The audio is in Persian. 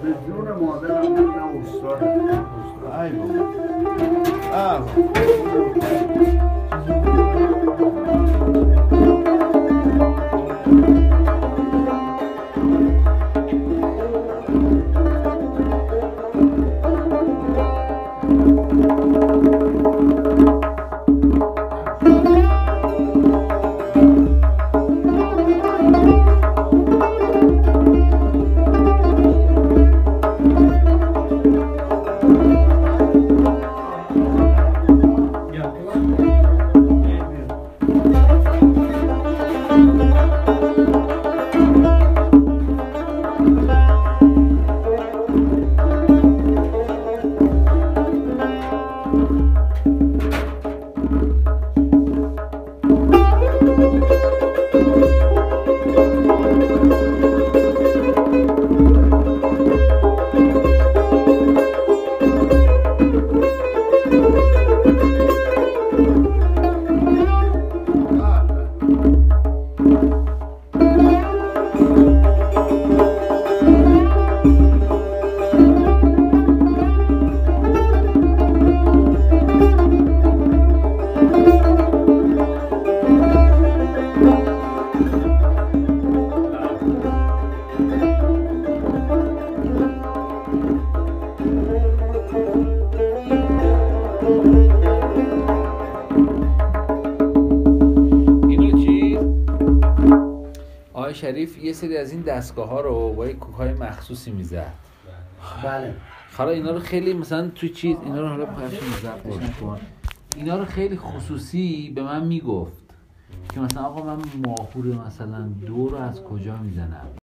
به جون مادرم نه استاد. ای بابا. شریف یه سری از این دستگاه ها رو با یک کوک‌های مخصوصی میزد. بله. حالا اینا رو خیلی مثلا توی چیز اینا رو حالا پخش میزد کن. اینا رو خیلی خصوصی به من میگفت که مثلا آقا من ماهور مثلا 2 رو از کجا میزنم.